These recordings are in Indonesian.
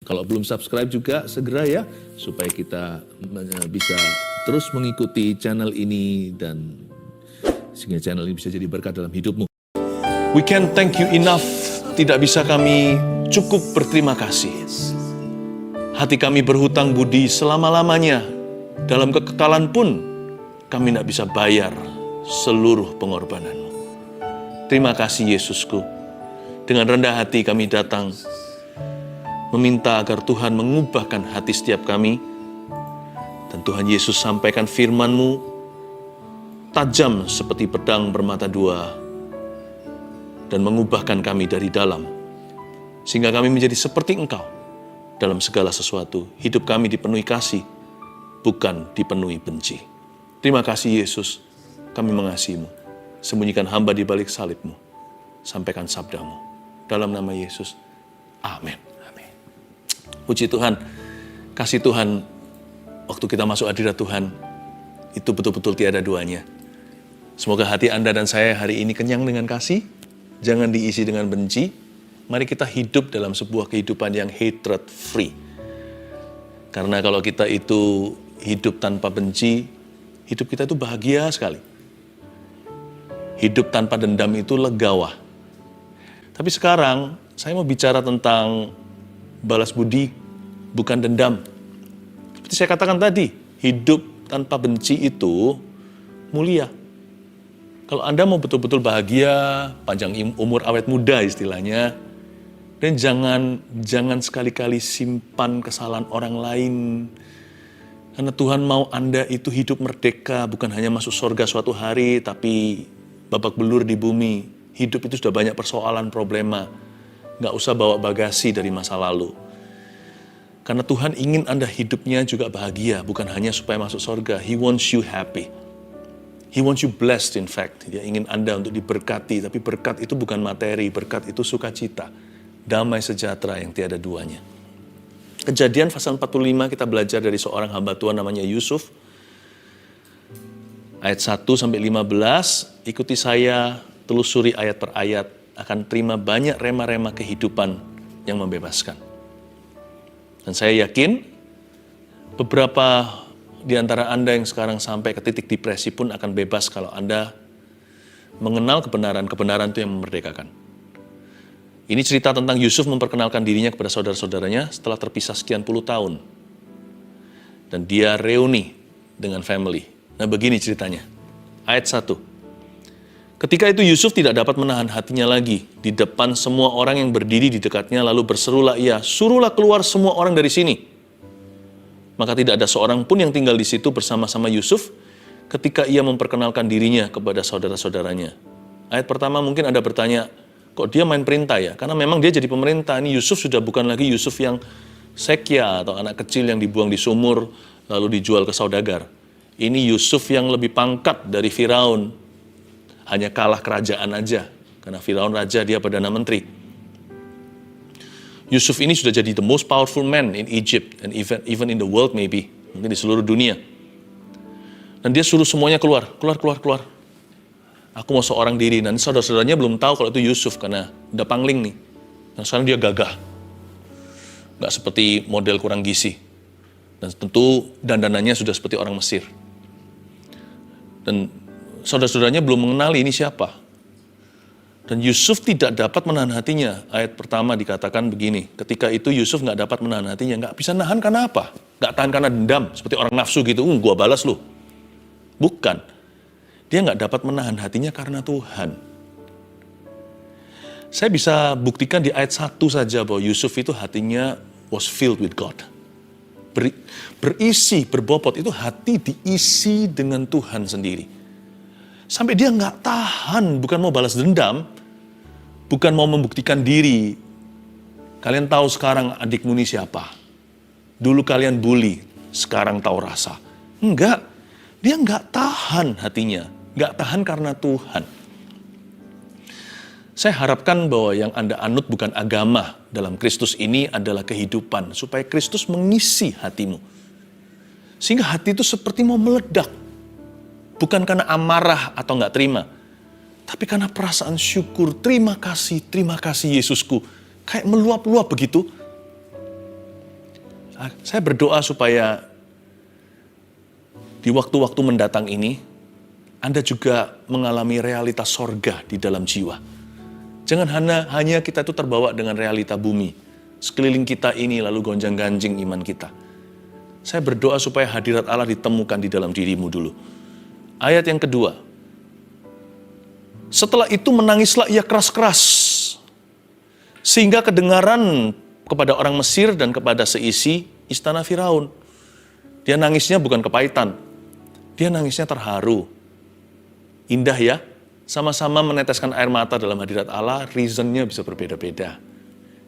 Kalau belum subscribe juga segera ya, supaya kita bisa terus mengikuti channel ini dan sehingga channel ini bisa jadi berkat dalam hidupmu. We can't thank you enough. Tidak bisa kami cukup berterima kasih. Hati kami berhutang budi selama-lamanya. Dalam kekekalan pun kami tidak bisa bayar seluruh pengorbananmu. Terima kasih Yesusku. Dengan rendah hati kami datang meminta agar Tuhan mengubahkan hati setiap kami. Dan Tuhan Yesus sampaikan firman-Mu tajam seperti pedang bermata dua dan mengubahkan kami dari dalam. Sehingga kami menjadi seperti Engkau dalam segala sesuatu. Hidup kami dipenuhi kasih, bukan dipenuhi benci. Terima kasih Yesus, kami mengasihi-Mu. Sembunyikan hamba di balik salib-Mu. Sampaikan sabda-Mu. Dalam nama Yesus, amin. Puji Tuhan, kasih Tuhan, waktu kita masuk hadirat Tuhan, itu betul-betul tiada duanya. Semoga hati Anda dan saya hari ini kenyang dengan kasih, jangan diisi dengan benci. Mari kita hidup dalam sebuah kehidupan yang hatred free. Karena kalau kita itu hidup tanpa benci, hidup kita itu bahagia sekali. Hidup tanpa dendam itu legawa. Tapi sekarang, saya mau bicara tentang balas budi, bukan dendam. Seperti saya katakan tadi, hidup tanpa benci itu mulia. Kalau Anda mau betul-betul bahagia, panjang umur awet muda istilahnya, dan jangan sekali-kali simpan kesalahan orang lain. Karena Tuhan mau Anda itu hidup merdeka, bukan hanya masuk surga suatu hari, tapi babak belur di bumi. Hidup itu sudah banyak persoalan, problema. Nggak usah bawa bagasi dari masa lalu. Karena Tuhan ingin Anda hidupnya juga bahagia, bukan hanya supaya masuk surga. He wants you happy. He wants you blessed in fact. Dia ingin Anda untuk diberkati, tapi berkat itu bukan materi, berkat itu sukacita. Damai sejahtera yang tiada duanya. Kejadian pasal 45 kita belajar dari seorang hamba Tuhan namanya Yusuf. Ayat 1-15, ikuti saya, telusuri ayat per ayat, akan terima banyak rema-rema kehidupan yang membebaskan. Dan saya yakin beberapa di antara Anda yang sekarang sampai ke titik depresi pun akan bebas kalau Anda mengenal kebenaran itu yang memerdekakan. Ini cerita tentang Yusuf memperkenalkan dirinya kepada saudara-saudaranya setelah terpisah sekian puluh tahun. Dan dia reuni dengan family. Nah begini ceritanya, ayat 1. Ketika itu Yusuf tidak dapat menahan hatinya lagi di depan semua orang yang berdiri di dekatnya, lalu berserulah ia, suruhlah keluar semua orang dari sini. Maka tidak ada seorang pun yang tinggal di situ bersama-sama Yusuf ketika ia memperkenalkan dirinya kepada saudara-saudaranya. Ayat pertama mungkin Anda bertanya, kok dia main perintah ya? Karena memang dia jadi pemerintah. Ini Yusuf sudah bukan lagi Yusuf yang sekya atau anak kecil yang dibuang di sumur lalu dijual ke saudagar. Ini Yusuf yang lebih pangkat dari Firaun. Hanya kalah kerajaan aja. Karena Firaun raja, dia Perdana Menteri. Yusuf ini sudah jadi the most powerful man in Egypt. And even in the world maybe. Mungkin di seluruh dunia. Dan dia suruh semuanya keluar. Keluar. Aku mau seorang diri. Nanti saudara-saudaranya belum tahu kalau itu Yusuf. Karena udah pangling nih. Dan sekarang dia gagah. Nggak seperti model kurang gizi. Dan tentu dandanannya sudah seperti orang Mesir. Dan saudara-saudaranya belum mengenali ini siapa. Dan Yusuf tidak dapat menahan hatinya. Ayat pertama dikatakan begini, ketika itu Yusuf nggak dapat menahan hatinya. Nggak bisa nahan karena apa? Nggak tahan karena dendam, seperti orang nafsu gitu, gua balas lu. Bukan. Dia nggak dapat menahan hatinya karena Tuhan. Saya bisa buktikan di ayat 1 saja bahwa Yusuf itu hatinya was filled with God. Berisi, berbobot, itu hati diisi dengan Tuhan sendiri. Sampai dia nggak tahan, bukan mau balas dendam, bukan mau membuktikan diri. Kalian tahu sekarang adikmu ini siapa? Dulu kalian bully, sekarang tahu rasa. Enggak, dia nggak tahan hatinya, nggak tahan karena Tuhan. Saya harapkan bahwa yang Anda anut bukan agama dalam Kristus ini adalah kehidupan, supaya Kristus mengisi hatimu. Sehingga hati itu seperti mau meledak. Bukan karena amarah atau nggak terima, tapi karena perasaan syukur, terima kasih Yesusku. Kayak meluap-luap begitu. Saya berdoa supaya di waktu-waktu mendatang ini, Anda juga mengalami realitas sorga di dalam jiwa. Jangan hanya kita itu terbawa dengan realita bumi. Sekeliling kita ini lalu gonjang-ganjing iman kita. Saya berdoa supaya hadirat Allah ditemukan di dalam dirimu dulu. Ayat yang kedua. Setelah itu menangislah ia keras-keras, sehingga kedengaran kepada orang Mesir dan kepada seisi istana Firaun. Dia nangisnya bukan kepahitan, dia nangisnya terharu. Indah ya, sama-sama meneteskan air mata dalam hadirat Allah, reasonnya bisa berbeda-beda.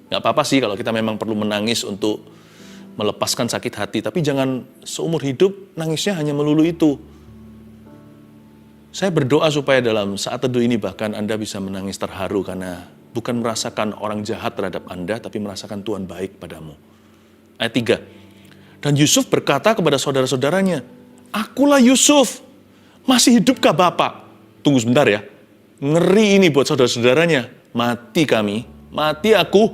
Nggak apa-apa sih kalau kita memang perlu menangis untuk melepaskan sakit hati, tapi jangan seumur hidup nangisnya hanya melulu itu. Saya berdoa supaya dalam saat teduh ini bahkan Anda bisa menangis terharu karena bukan merasakan orang jahat terhadap Anda, tapi merasakan Tuhan baik padamu. Ayat 3. Dan Yusuf berkata kepada saudara-saudaranya, "Akulah Yusuf, masih hidupkah Bapak?" Tunggu sebentar ya, ngeri ini buat saudara-saudaranya. Mati kami, mati aku.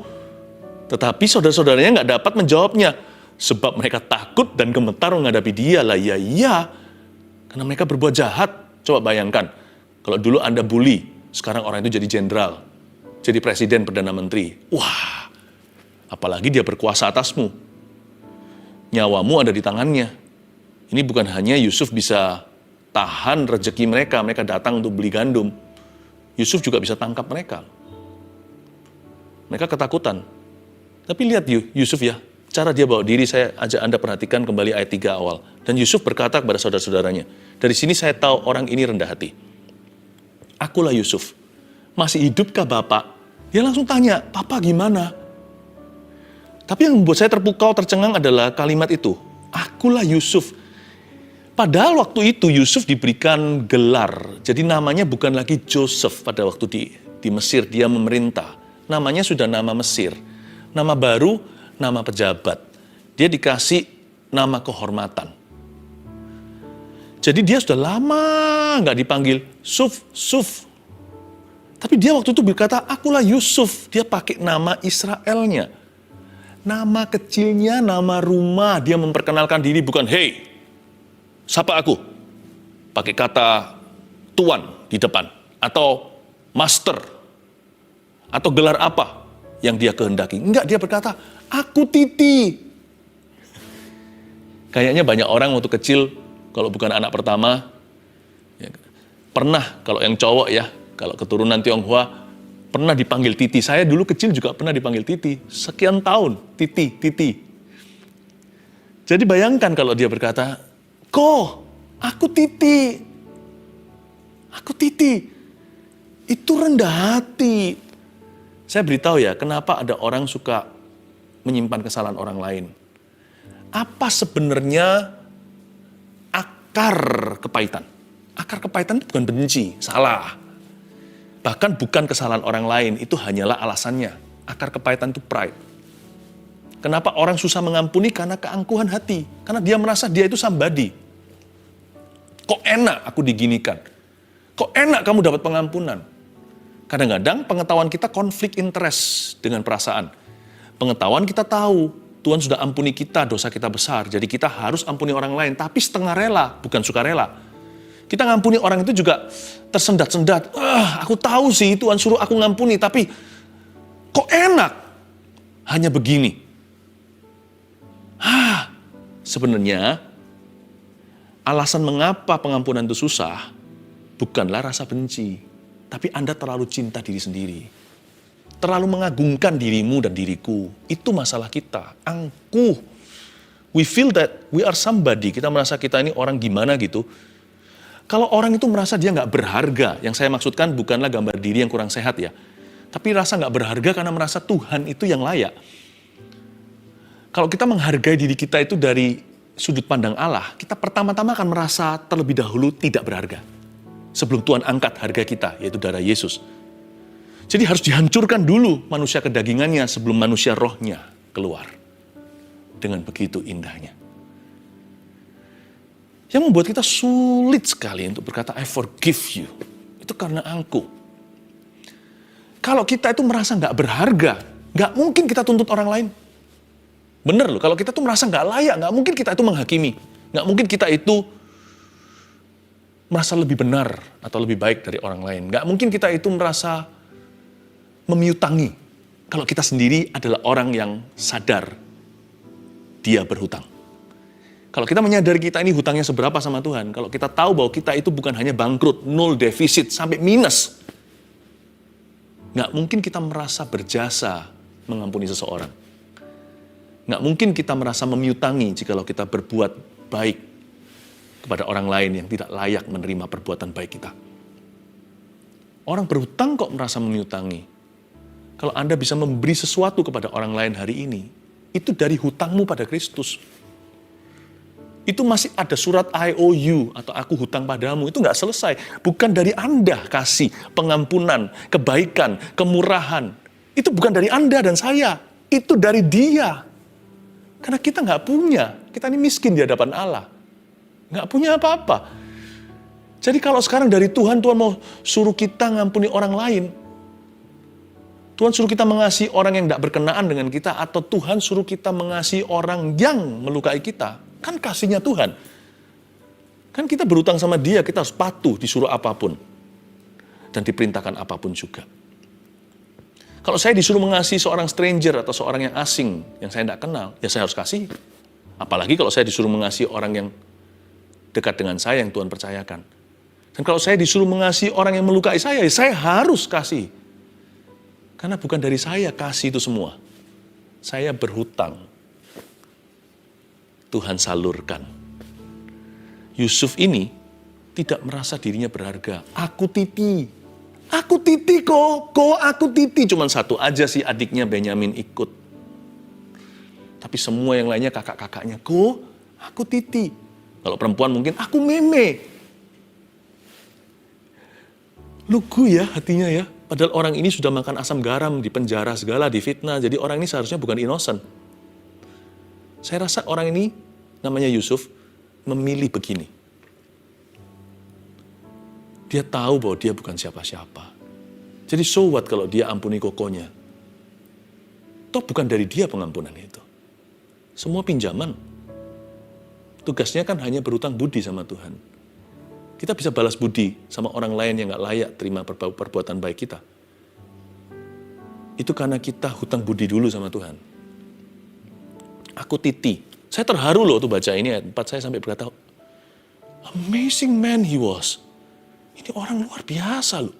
Tetapi saudara-saudaranya nggak dapat menjawabnya, sebab mereka takut dan gemetar menghadapi dia. Lah iya, karena mereka berbuat jahat. Coba bayangkan, kalau dulu Anda bully, sekarang orang itu jadi jenderal, jadi presiden, perdana menteri. Wah, apalagi dia berkuasa atasmu. Nyawamu ada di tangannya. Ini bukan hanya Yusuf bisa tahan rezeki mereka datang untuk beli gandum. Yusuf juga bisa tangkap mereka. Mereka ketakutan. Tapi lihat Yusuf ya, cara dia bawa diri, saya ajak Anda perhatikan kembali ayat 3 awal. Dan Yusuf berkata kepada saudara-saudaranya, dari sini saya tahu orang ini rendah hati. Akulah Yusuf, masih hidupkah Bapak? Dia langsung tanya, Papa gimana? Tapi yang membuat saya terpukau, tercengang adalah kalimat itu. Akulah Yusuf. Padahal waktu itu Yusuf diberikan gelar. Jadi namanya bukan lagi Joseph pada waktu di Mesir, dia memerintah. Namanya sudah nama Mesir. Nama baru, nama pejabat. Dia dikasih nama kehormatan. Jadi dia sudah lama nggak dipanggil Suf. Tapi dia waktu itu berkata, akulah Yusuf. Dia pakai nama Israelnya. Nama kecilnya, nama rumah. Dia memperkenalkan diri bukan, hey, sapa aku. Pakai kata tuan di depan. Atau master. Atau gelar apa yang dia kehendaki. Enggak, dia berkata, aku Titi. Kayaknya banyak orang waktu kecil, kalau bukan anak pertama, ya, pernah kalau yang cowok ya, kalau keturunan Tionghoa, pernah dipanggil Titi. Saya dulu kecil juga pernah dipanggil Titi. Sekian tahun, Titi. Jadi bayangkan kalau dia berkata, aku Titi. Itu rendah hati. Saya beritahu ya, kenapa ada orang suka menyimpan kesalahan orang lain. Apa sebenarnya akar kepahitan? Akar kepahitan itu bukan benci, salah. Bahkan bukan kesalahan orang lain, itu hanyalah alasannya. Akar kepahitan itu pride. Kenapa orang susah mengampuni? Karena keangkuhan hati. Karena dia merasa dia itu somebody. Kok enak aku diginikan? Kok enak kamu dapat pengampunan? Kadang-kadang pengetahuan kita konflik interest dengan perasaan. Pengetahuan kita tahu, Tuhan sudah ampuni kita, dosa kita besar. Jadi kita harus ampuni orang lain, tapi setengah rela, bukan sukarela. Kita ngampuni orang itu juga tersendat-sendat. Aku tahu sih Tuhan suruh aku ngampuni, tapi kok enak? Hanya begini. Sebenarnya alasan mengapa pengampunan itu susah bukanlah rasa benci, tapi Anda terlalu cinta diri sendiri. Terlalu mengagungkan dirimu dan diriku. Itu masalah kita. Angkuh. We feel that we are somebody. Kita merasa kita ini orang gimana gitu. Kalau orang itu merasa dia nggak berharga, yang saya maksudkan bukanlah gambar diri yang kurang sehat ya. Tapi rasa nggak berharga karena merasa Tuhan itu yang layak. Kalau kita menghargai diri kita itu dari sudut pandang Allah, kita pertama-tama akan merasa terlebih dahulu tidak berharga. Sebelum Tuhan angkat harga kita, yaitu darah Yesus. Jadi harus dihancurkan dulu manusia kedagingannya sebelum manusia rohnya keluar. Dengan begitu indahnya. Yang membuat kita sulit sekali untuk berkata, I forgive you. Itu karena angkuh. Kalau kita itu merasa nggak berharga, nggak mungkin kita tuntut orang lain. Bener loh, kalau kita tuh merasa nggak layak, nggak mungkin kita itu menghakimi. Nggak mungkin kita itu merasa lebih benar atau lebih baik dari orang lain. Nggak mungkin kita itu merasa memiutangi. Kalau kita sendiri adalah orang yang sadar dia berhutang. Kalau kita menyadari kita ini hutangnya seberapa sama Tuhan, kalau kita tahu bahwa kita itu bukan hanya bangkrut, nol defisit, sampai minus, nggak mungkin kita merasa berjasa mengampuni seseorang. Nggak mungkin kita merasa memiutangi jikalau kita berbuat baik kepada orang lain yang tidak layak menerima perbuatan baik kita. Orang berhutang kok merasa memiutangi. Kalau Anda bisa memberi sesuatu kepada orang lain hari ini, itu dari hutangmu pada Kristus. Itu masih ada surat IOU atau aku hutang padamu, itu nggak selesai. Bukan dari Anda kasih pengampunan, kebaikan, kemurahan. Itu bukan dari Anda dan saya, itu dari Dia. Karena kita nggak punya, kita ini miskin di hadapan Allah. Nggak punya apa-apa. Jadi kalau sekarang dari Tuhan mau suruh kita ngampuni orang lain, Tuhan suruh kita mengasihi orang yang tidak berkenaan dengan kita, atau Tuhan suruh kita mengasihi orang yang melukai kita, kan kasihnya Tuhan. Kan kita berutang sama Dia, kita harus patuh disuruh apapun. Dan diperintahkan apapun juga. Kalau saya disuruh mengasihi seorang stranger atau seorang yang asing, yang saya tidak kenal, ya saya harus kasih. Apalagi kalau saya disuruh mengasihi orang yang dekat dengan saya, yang Tuhan percayakan. Dan kalau saya disuruh mengasihi orang yang melukai saya, ya saya harus kasih. Karena bukan dari saya kasih itu semua. Saya berhutang. Tuhan salurkan. Yusuf ini tidak merasa dirinya berharga. Aku titi kok aku titi. Cuman satu aja sih adiknya Benyamin ikut. Tapi semua yang lainnya kakak-kakaknya, aku titi. Kalau perempuan mungkin aku meme. Lugu ya hatinya ya. Padahal orang ini sudah makan asam garam, di penjara segala, difitnah. Jadi orang ini seharusnya bukan innocent. Saya rasa orang ini, namanya Yusuf, memilih begini. Dia tahu bahwa dia bukan siapa-siapa. Jadi so what kalau dia ampuni kokonya? Toh bukan dari dia pengampunan itu. Semua pinjaman. Tugasnya kan hanya berutang budi sama Tuhan. Kita bisa balas budi sama orang lain yang gak layak terima perbuatan baik kita. Itu karena kita hutang budi dulu sama Tuhan. Aku titi. Saya terharu loh tuh baca ini ayat 4, saya sampai berkata, amazing man he was. Ini orang luar biasa loh.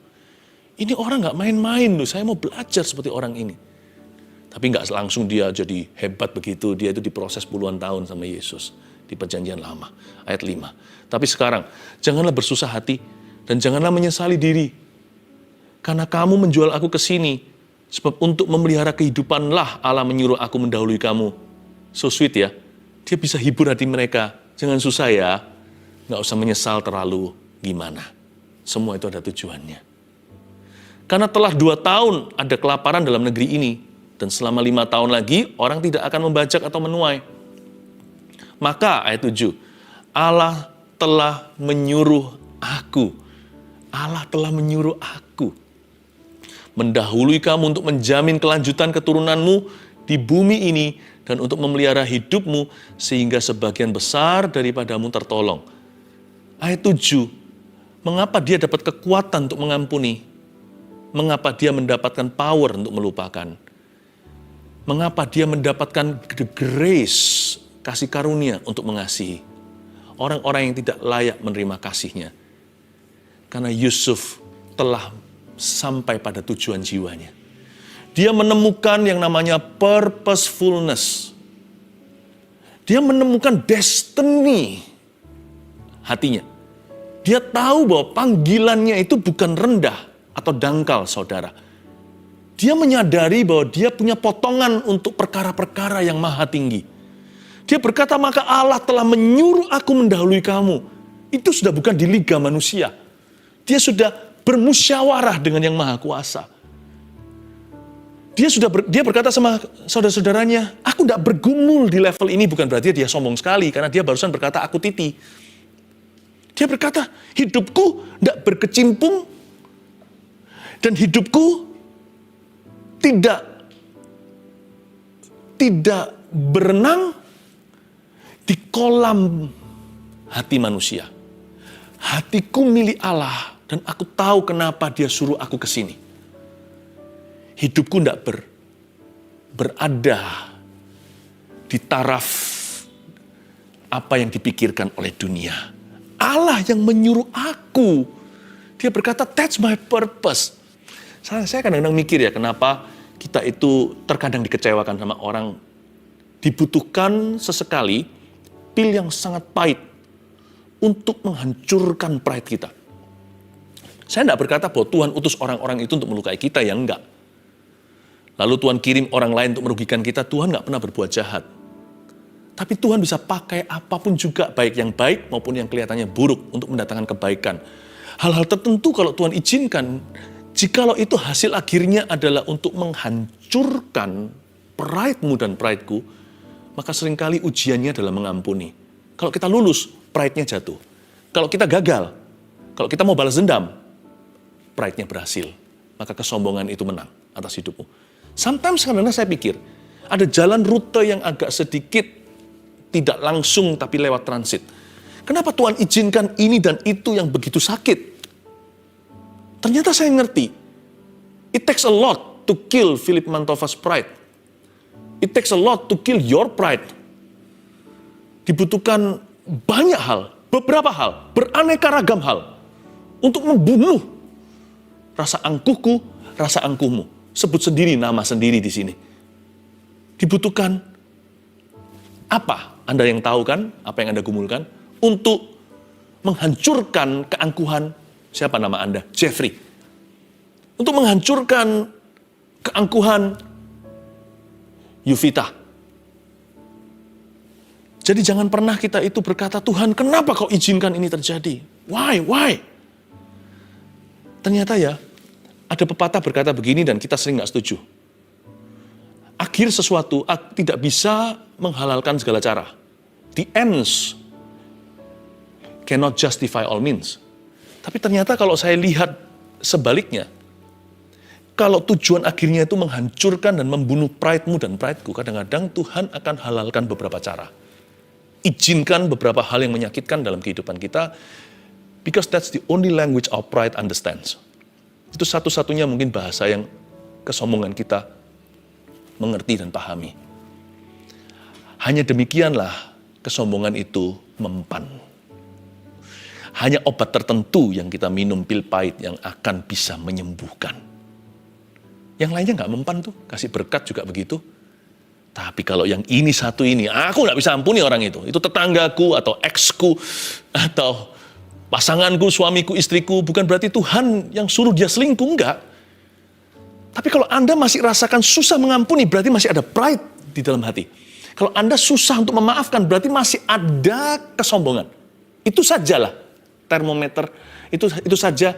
Ini orang gak main-main loh, saya mau belajar seperti orang ini. Tapi gak langsung dia jadi hebat begitu, dia itu diproses puluhan tahun sama Yesus. Di perjanjian lama, ayat 5. Tapi sekarang, janganlah bersusah hati dan janganlah menyesali diri. Karena kamu menjual aku ke sini, sebab untuk memelihara kehidupanlah Allah menyuruh aku mendahului kamu. So sweet ya, dia bisa hibur hati mereka. Jangan susah ya, nggak usah menyesal terlalu gimana. Semua itu ada tujuannya. Karena telah 2 tahun ada kelaparan dalam negeri ini, dan selama 5 tahun lagi orang tidak akan membajak atau menuai. Maka ayat 7, Allah telah menyuruh aku. Allah telah menyuruh aku. Mendahului kamu untuk menjamin kelanjutan keturunanmu di bumi ini dan untuk memelihara hidupmu sehingga sebagian besar daripadamu tertolong. Ayat 7, mengapa dia dapat kekuatan untuk mengampuni? Mengapa dia mendapatkan power untuk melupakan? Mengapa dia mendapatkan the grace, kasih karunia untuk mengasihi orang-orang yang tidak layak menerima kasihnya? Karena Yusuf telah sampai pada tujuan jiwanya. Dia menemukan yang namanya purposefulness. Dia menemukan destiny hatinya. Dia tahu bahwa panggilannya itu bukan rendah atau dangkal, saudara. Dia menyadari bahwa dia punya potongan untuk perkara-perkara yang maha tinggi. Dia berkata, maka Allah telah menyuruh aku mendahului kamu. Itu sudah bukan di liga manusia. Dia sudah bermusyawarah dengan yang maha kuasa. Dia berkata sama saudara-saudaranya, aku tidak bergumul di level ini, bukan berarti dia sombong sekali, karena dia barusan berkata, aku titi. Dia berkata, hidupku tidak berkecimpung, dan hidupku tidak berenang di kolam hati manusia. Hatiku milik Allah dan aku tahu kenapa dia suruh aku ke sini. Hidupku tidak berada di taraf apa yang dipikirkan oleh dunia. Allah yang menyuruh aku. Dia berkata, that's my purpose. Saya kadang-kadang mikir ya, kenapa kita itu terkadang dikecewakan sama orang. Dibutuhkan sesekali pil yang sangat pahit untuk menghancurkan pride kita. Saya tidak berkata bahwa Tuhan utus orang-orang itu untuk melukai kita, ya enggak. Lalu Tuhan kirim orang lain untuk merugikan kita, Tuhan nggak pernah berbuat jahat. Tapi Tuhan bisa pakai apapun juga, baik yang baik maupun yang kelihatannya buruk untuk mendatangkan kebaikan. Hal-hal tertentu kalau Tuhan izinkan, jikalau itu hasil akhirnya adalah untuk menghancurkan pride-mu dan pride-ku, maka seringkali ujiannya adalah mengampuni. Kalau kita lulus, pride-nya jatuh. Kalau kita gagal, kalau kita mau balas dendam, pride-nya berhasil. Maka kesombongan itu menang atas hidupmu. Sometimes kadang-kadang saya pikir, ada jalan rute yang agak sedikit tidak langsung tapi lewat transit. Kenapa Tuhan izinkan ini dan itu yang begitu sakit? Ternyata saya ngerti. It takes a lot to kill Philip Mantova's pride. It takes a lot to kill your pride. Dibutuhkan banyak hal, beberapa hal, beraneka ragam hal untuk membunuh rasa angkuhku, rasa angkuhmu. Sebut sendiri nama sendiri di sini. Dibutuhkan apa? Anda yang tahu kan, apa yang Anda gumulkan? Untuk menghancurkan keangkuhan, siapa nama Anda? Jeffrey. Untuk menghancurkan keangkuhan Yuvita. Jadi jangan pernah kita itu berkata, Tuhan kenapa kau izinkan ini terjadi? Why? Ternyata ya, ada pepatah berkata begini dan kita sering gak setuju. Akhir sesuatu tidak bisa menghalalkan segala cara. The ends cannot justify all means. Tapi ternyata kalau saya lihat sebaliknya, kalau tujuan akhirnya itu menghancurkan dan membunuh pride-mu dan pride-ku, kadang-kadang Tuhan akan halalkan beberapa cara. Izinkan beberapa hal yang menyakitkan dalam kehidupan kita, because that's the only language our pride understands. Itu satu-satunya mungkin bahasa yang kesombongan kita mengerti dan pahami. Hanya demikianlah kesombongan itu mempan. Hanya obat tertentu yang kita minum, pil pahit yang akan bisa menyembuhkan. Yang lainnya nggak mempan tuh, kasih berkat juga begitu. Tapi kalau yang ini satu ini, aku nggak bisa ampuni orang itu. Itu tetanggaku atau eksku atau pasanganku, suamiku, istriku. Bukan berarti Tuhan yang suruh dia selingkuh, enggak. Tapi kalau Anda masih rasakan susah mengampuni, berarti masih ada pride di dalam hati. Kalau Anda susah untuk memaafkan, berarti masih ada kesombongan. Itu sajalah termometer, itu saja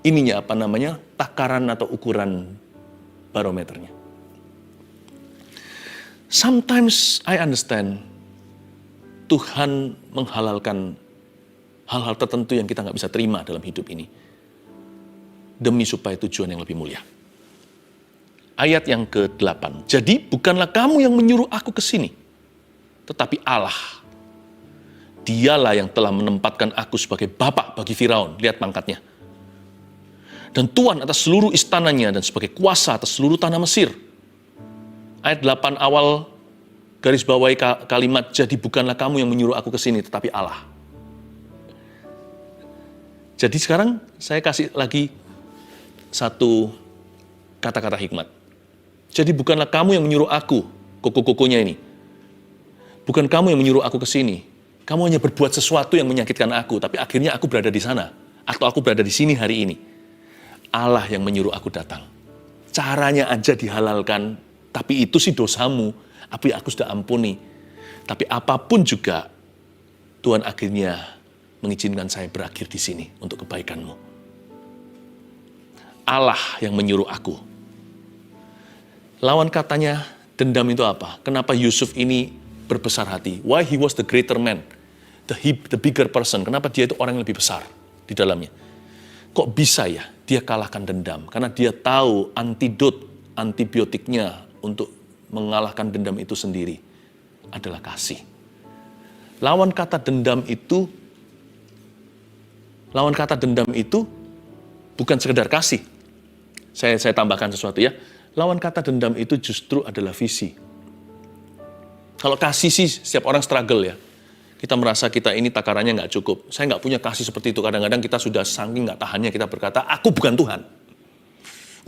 ininya takaran atau ukuran barometernya. Sometimes I understand Tuhan menghalalkan hal-hal tertentu yang kita nggak bisa terima dalam hidup ini. Demi supaya tujuan yang lebih mulia. Ayat yang ke-8. Jadi bukanlah kamu yang menyuruh aku ke sini, tetapi Allah. Dialah yang telah menempatkan aku sebagai bapak bagi Firaun. Lihat pangkatnya. Dan Tuhan atas seluruh istananya dan sebagai kuasa atas seluruh tanah Mesir. Ayat 8 awal garis bawahi kalimat, jadi bukanlah kamu yang menyuruh aku ke sini, tetapi Allah. Jadi sekarang saya kasih lagi satu kata-kata hikmat. Jadi bukanlah kamu yang menyuruh aku, koko-kokonya ini. Bukan kamu yang menyuruh aku ke sini. Kamu hanya berbuat sesuatu yang menyakitkan aku, tapi akhirnya aku berada di sana. Atau aku berada di sini hari ini. Allah yang menyuruh aku datang. Caranya aja dihalalkan, tapi itu sih dosamu. Apa aku sudah ampuni. Tapi apapun juga, Tuhan akhirnya mengizinkan saya berakhir di sini untuk kebaikanmu. Allah yang menyuruh aku. Lawan katanya, dendam itu apa? Kenapa Yusuf ini berbesar hati? Why he was the greater man? The bigger person. Kenapa dia itu orang yang lebih besar di dalamnya? Kok bisa ya dia kalahkan dendam? Karena dia tahu antibiotiknya untuk mengalahkan dendam itu sendiri adalah kasih. Lawan kata dendam itu bukan sekedar kasih. Saya tambahkan sesuatu ya. Lawan kata dendam itu justru adalah visi. Kalau kasih sih setiap orang struggle ya. Kita merasa kita ini takarannya nggak cukup. Saya nggak punya kasih seperti itu. Kadang-kadang kita sudah saking nggak tahannya kita berkata, aku bukan Tuhan.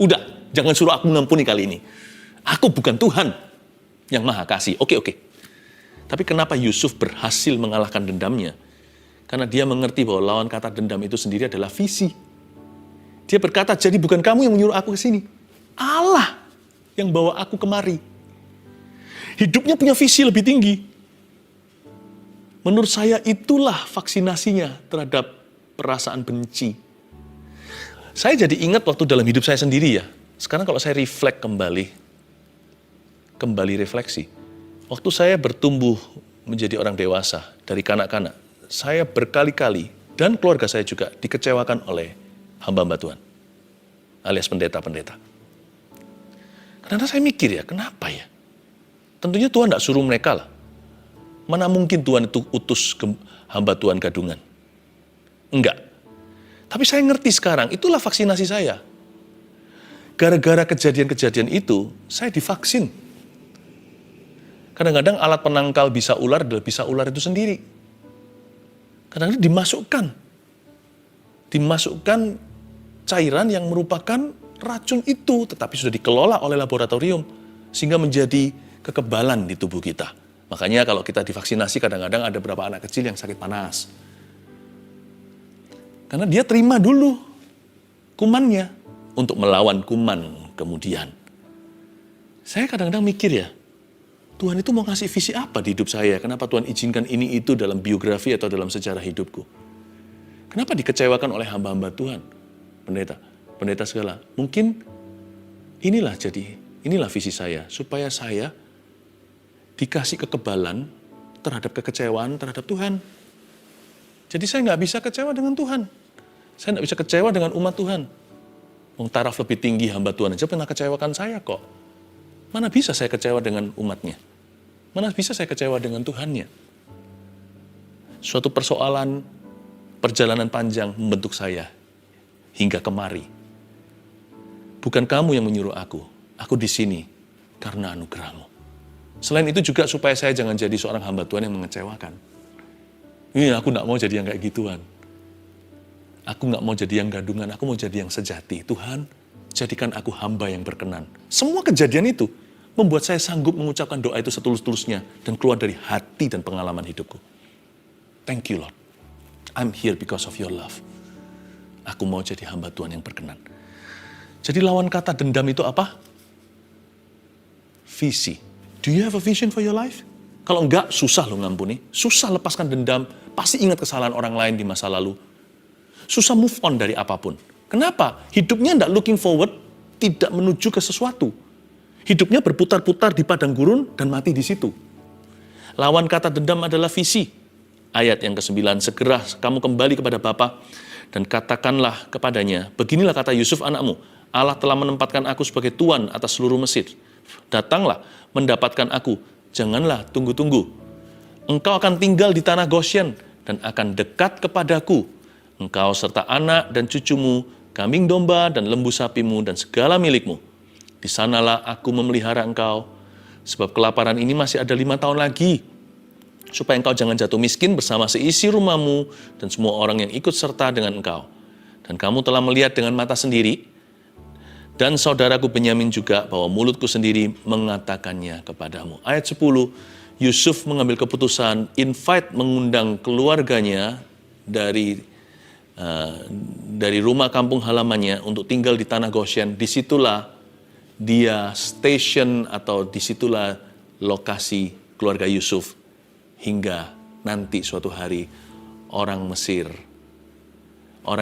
Udah, jangan suruh aku ngampuni kali ini. Aku bukan Tuhan yang maha kasih. Oke. Tapi kenapa Yusuf berhasil mengalahkan dendamnya? Karena dia mengerti bahwa lawan kata dendam itu sendiri adalah visi. Dia berkata, jadi bukan kamu yang menyuruh aku ke sini. Allah yang bawa aku kemari. Hidupnya punya visi lebih tinggi. Menurut saya itulah vaksinasinya terhadap perasaan benci. Saya jadi ingat waktu dalam hidup saya sendiri ya. Sekarang kalau saya kembali refleksi. Waktu saya bertumbuh menjadi orang dewasa dari kanak-kanak, saya berkali-kali dan keluarga saya juga dikecewakan oleh hamba-hamba Tuhan, alias pendeta-pendeta. Karena saya mikir ya, kenapa ya? Tentunya Tuhan tidak suruh mereka lah. Mana mungkin Tuhan itu utus hamba Tuhan gadungan? Enggak. Tapi saya ngerti sekarang, itulah vaksinasi saya. Gara-gara kejadian-kejadian itu, saya divaksin. Kadang-kadang alat penangkal bisa ular adalah bisa ular itu sendiri. Kadang-kadang dimasukkan cairan yang merupakan racun itu, tetapi sudah dikelola oleh laboratorium, sehingga menjadi kekebalan di tubuh kita. Makanya kalau kita divaksinasi kadang-kadang ada beberapa anak kecil yang sakit panas. Karena dia terima dulu kumannya untuk melawan kuman kemudian. Saya kadang-kadang mikir ya, Tuhan itu mau ngasih visi apa di hidup saya? Kenapa Tuhan izinkan ini itu dalam biografi atau dalam sejarah hidupku? Kenapa dikecewakan oleh hamba-hamba Tuhan? Pendeta segala. Mungkin inilah visi saya, supaya saya dikasih kekebalan terhadap kekecewaan terhadap Tuhan. Jadi saya nggak bisa kecewa dengan Tuhan. Saya nggak bisa kecewa dengan umat Tuhan. Taraf lebih tinggi hamba Tuhan aja pernah kecewakan saya kok. Mana bisa saya kecewa dengan umatnya? Mana bisa saya kecewa dengan Tuhannya? Suatu persoalan perjalanan panjang membentuk saya hingga kemari. Bukan kamu yang menyuruh aku di sini karena anugerah-Mu. Selain itu juga supaya saya jangan jadi seorang hamba Tuhan yang mengecewakan. Ini aku nggak mau jadi yang kayak gituan. Aku nggak mau jadi yang gadungan, aku mau jadi yang sejati. Tuhan, jadikan aku hamba yang berkenan. Semua kejadian itu membuat saya sanggup mengucapkan doa itu setulus-tulusnya dan keluar dari hati dan pengalaman hidupku. Thank you Lord. I'm here because of your love. Aku mau jadi hamba Tuhan yang berkenan. Jadi lawan kata dendam itu apa? Visi. Do you have a vision for your life? Kalau enggak, susah lo ngampuni. Susah lepaskan dendam. Pasti ingat kesalahan orang lain di masa lalu. Susah move on dari apapun. Kenapa? Hidupnya enggak looking forward, tidak menuju ke sesuatu. Hidupnya berputar-putar di padang gurun dan mati di situ. Lawan kata dendam adalah visi. Ayat yang ke-9, segera kamu kembali kepada Bapa dan katakanlah kepadanya, beginilah kata Yusuf anakmu, Allah telah menempatkan aku sebagai tuan atas seluruh Mesir. Datanglah mendapatkan aku, janganlah tunggu-tunggu. Engkau akan tinggal di tanah Goshen dan akan dekat kepadaku. Engkau serta anak dan cucumu, kambing domba dan lembu sapimu dan segala milikmu. Di sanalah aku memelihara engkau, sebab kelaparan ini masih ada 5 tahun lagi, supaya engkau jangan jatuh miskin bersama seisi rumahmu dan semua orang yang ikut serta dengan engkau. Dan kamu telah melihat dengan mata sendiri, dan saudaraku Benyamin juga, bahwa mulutku sendiri mengatakannya kepadamu. Ayat 10, Yusuf mengambil keputusan, mengundang keluarganya dari rumah kampung halamannya untuk tinggal di tanah Goshen. Disitulah dia station atau disitulah lokasi keluarga Yusuf hingga nanti suatu hari orang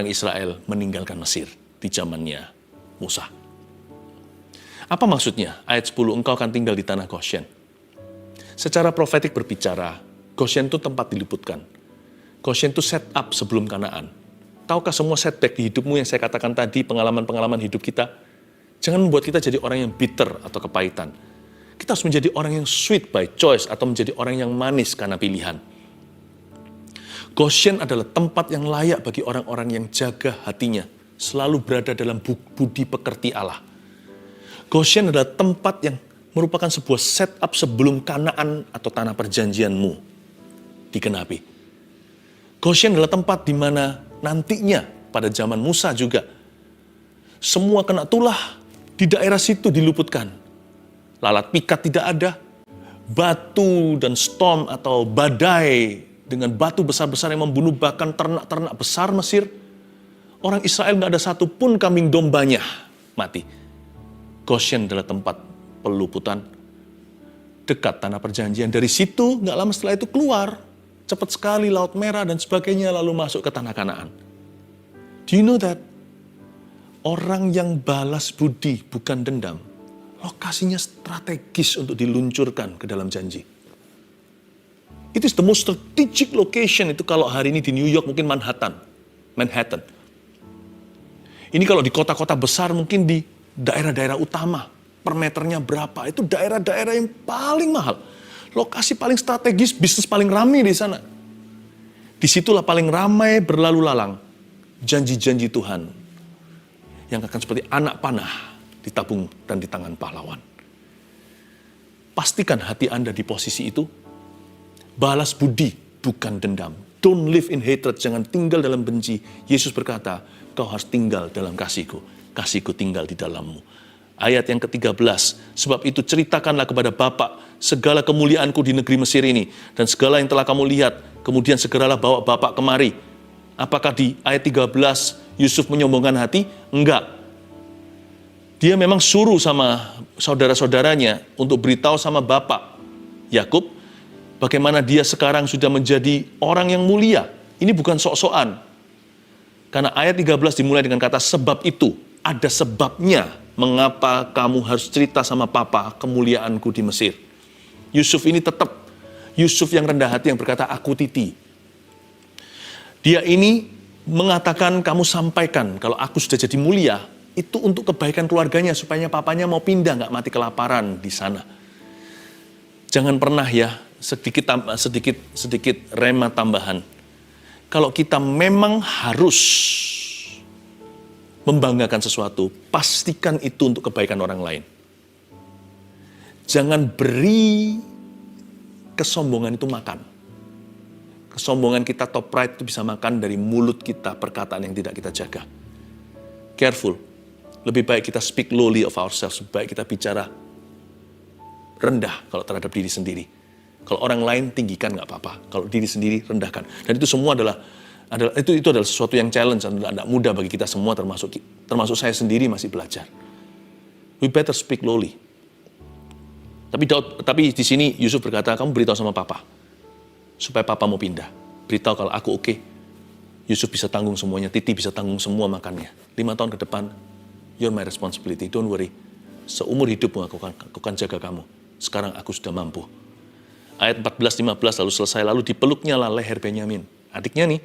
Israel meninggalkan Mesir di zamannya Musa. Apa maksudnya? Ayat 10, engkau akan tinggal di tanah Goshen. Secara profetik berbicara, Goshen itu tempat diluputkan. Goshen itu set up sebelum Kanaan. Tahukah semua setback di hidupmu yang saya katakan tadi, pengalaman-pengalaman hidup kita, jangan membuat kita jadi orang yang bitter atau kepahitan. Kita harus menjadi orang yang sweet by choice atau menjadi orang yang manis karena pilihan. Goshen adalah tempat yang layak bagi orang-orang yang jaga hatinya, selalu berada dalam budi pekerti Allah. Goshen adalah tempat yang merupakan sebuah setup sebelum Kanaan atau tanah perjanjianmu digenapi. Goshen adalah tempat di mana nantinya pada zaman Musa juga semua kena tulah di daerah situ diluputkan. Lalat pikat tidak ada, batu dan storm atau badai dengan batu besar-besar yang membunuh bahkan ternak-ternak besar Mesir. Orang Israel nggak ada satupun kambing dombanya mati. Goshen adalah tempat peluputan dekat tanah perjanjian. Dari situ nggak lama setelah itu keluar, cepat sekali Laut Merah dan sebagainya lalu masuk ke tanah Kanaan. Do you know that? Orang yang balas budi bukan dendam. Lokasinya strategis untuk diluncurkan ke dalam janji. It is the most strategic location. Itu kalau hari ini di New York mungkin Manhattan. Ini kalau di kota-kota besar mungkin di daerah-daerah utama. Per meternya berapa. Itu daerah-daerah yang paling mahal. Lokasi paling strategis, bisnis paling ramai di sana. Disitulah paling ramai berlalu lalang. Janji-janji Tuhan. Yang akan seperti anak panah ditabung dan di tangan pahlawan. Pastikan hati Anda di posisi itu. Balas budi, bukan dendam. Don't live in hatred, jangan tinggal dalam benci. Yesus berkata, kau harus tinggal dalam kasih-Ku. Kasih-Ku tinggal di dalammu. Ayat yang ke-13, sebab itu ceritakanlah kepada Bapa segala kemuliaanku di negeri Mesir ini. Dan segala yang telah kamu lihat, kemudian segeralah bawa Bapa kemari. Apakah di ayat 13 Yusuf menyombongkan hati? Enggak. Dia memang suruh sama saudara-saudaranya untuk beritahu sama bapak Yakub bagaimana dia sekarang sudah menjadi orang yang mulia. Ini bukan sok-sokan. Karena ayat 13 dimulai dengan kata sebab itu. Ada sebabnya mengapa kamu harus cerita sama papa kemuliaanku di Mesir. Yusuf ini tetap Yusuf yang rendah hati yang berkata aku titi. Dia ini mengatakan kamu sampaikan kalau aku sudah jadi mulia. Itu untuk kebaikan keluarganya, supaya papanya mau pindah, nggak mati kelaparan di sana. Jangan pernah ya, sedikit rema tambahan. Kalau kita memang harus membanggakan sesuatu, pastikan itu untuk kebaikan orang lain. Jangan beri kesombongan itu makan. Kesombongan kita, top pride itu bisa makan dari mulut kita, perkataan yang tidak kita jaga. Careful. Lebih baik kita speak lowly of ourselves, lebih baik kita bicara rendah kalau terhadap diri sendiri. Kalau orang lain tinggikan nggak apa-apa, kalau diri sendiri rendahkan. Dan itu semua adalah sesuatu yang challenge, tidak mudah bagi kita semua, termasuk saya sendiri masih belajar. We better speak lowly. Tapi di sini Yusuf berkata, kamu beritahu sama papa, supaya papa mau pindah. Beritahu kalau aku oke. Yusuf bisa tanggung semuanya, Titi bisa tanggung semua makannya. 5 tahun ke depan, you're my responsibility, don't worry. Seumur hidupmu aku akan jaga kamu. Sekarang aku sudah mampu. Ayat 14-15 lalu selesai, lalu dipeluknya lah leher Benyamin. Adiknya nih.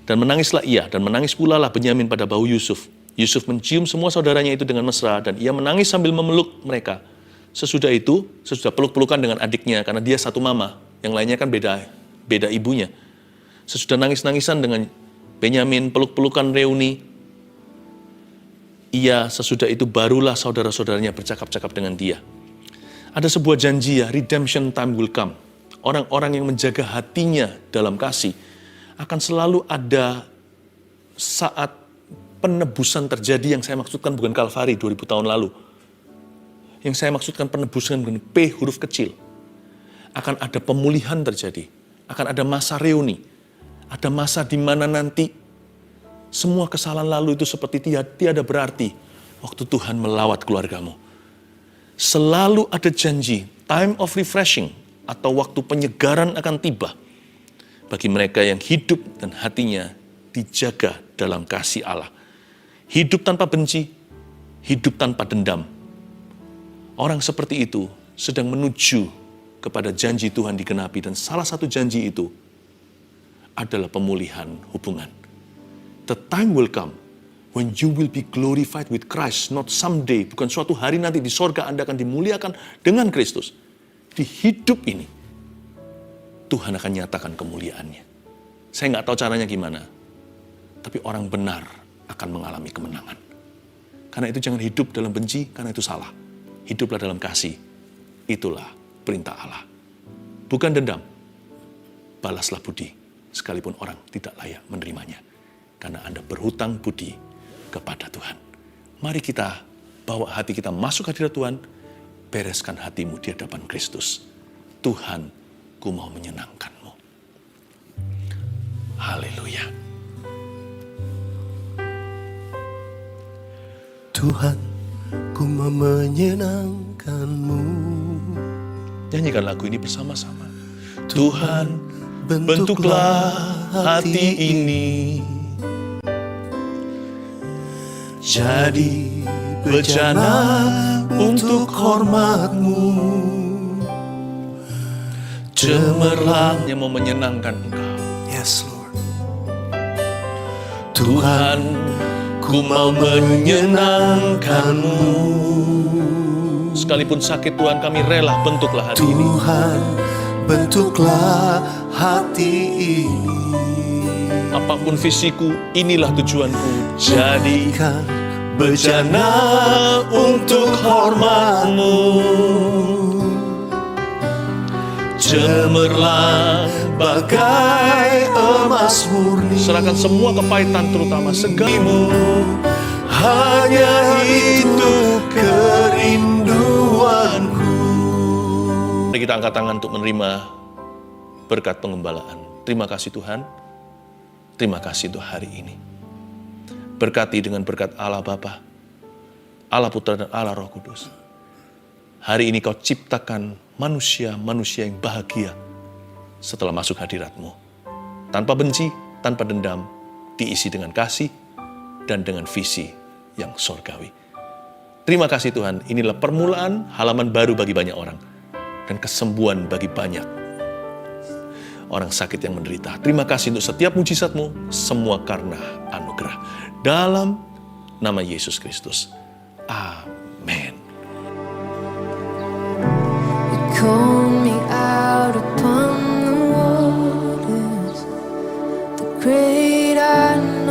Dan menangislah ia, dan menangis pula lah Benyamin pada bahu Yusuf. Yusuf mencium semua saudaranya itu dengan mesra, dan ia menangis sambil memeluk mereka. Sesudah peluk-pelukan dengan adiknya, karena dia satu mama, yang lainnya kan beda ibunya. Sesudah nangis-nangisan dengan Benyamin, peluk-pelukan reuni, sesudah itu barulah saudara-saudaranya bercakap-cakap dengan dia. Ada sebuah janji ya, redemption time will come. Orang-orang yang menjaga hatinya dalam kasih, akan selalu ada saat penebusan terjadi. Yang saya maksudkan bukan Kalvari 2000 tahun lalu. Yang saya maksudkan penebusan dengan P huruf kecil. Akan ada pemulihan terjadi. Akan ada masa reuni. Ada masa di mana nanti semua kesalahan lalu itu seperti tiada berarti waktu Tuhan melawat keluargamu. Selalu ada janji, time of refreshing atau waktu penyegaran akan tiba bagi mereka yang hidup dan hatinya dijaga dalam kasih Allah. Hidup tanpa benci, hidup tanpa dendam. Orang seperti itu sedang menuju kepada janji Tuhan digenapi, dan salah satu janji itu adalah pemulihan hubungan. The time will come When you will be glorified with Christ, not someday, bukan suatu hari nanti di sorga Anda akan dimuliakan dengan Kristus. Di hidup ini, Tuhan akan nyatakan kemuliaannya. Saya nggak tahu caranya gimana, tapi orang benar akan mengalami kemenangan. Karena itu jangan hidup dalam benci, karena itu salah. Hiduplah dalam kasih. Itulah perintah Allah. Bukan dendam. Balaslah budi, sekalipun orang tidak layak menerimanya. Karena Anda berhutang budi kepada Tuhan. Mari kita bawa hati kita masuk hadirat Tuhan, bereskan hatimu di hadapan Kristus. Tuhan, ku mau menyenangkan-Mu. Haleluya. Tuhan, ku mau menyenangkan-Mu. Nyanyikan lagu ini bersama-sama. Tuhan, bentuklah hati ini jadi bejana untuk hormat-Mu. Cemerlang yang mau menyenangkan Engkau. Yes, Lord. Tuhan, ku mau menyenangkan-Mu. Sekalipun sakit Tuhan, kami rela bentuklah hati ini. Tuhan, bentuklah hati ini. Apapun visiku, inilah tujuanku. Jadi Kan bejana untuk hormat-Mu. Cemerlang bagai emas murni. serahkan semua kepahitan terutama segalimu. Hanya itu kerinduanku. Mari kita angkat tangan untuk menerima berkat pengembalaan. Terima kasih Tuhan. Terima kasih untuk hari ini. Berkati dengan berkat Allah Bapa, Allah Putra dan Allah Roh Kudus. Hari ini Kau ciptakan manusia-manusia yang bahagia setelah masuk hadirat-Mu. Tanpa benci, tanpa dendam, diisi dengan kasih dan dengan visi yang surgawi. Terima kasih Tuhan, inilah permulaan halaman baru bagi banyak orang dan kesembuhan bagi banyak orang sakit yang menderita. Terima kasih untuk setiap mujizat-Mu, semua karena anugerah. Dalam nama Yesus Kristus. Amin. Call me out upon the waters, the great unknown.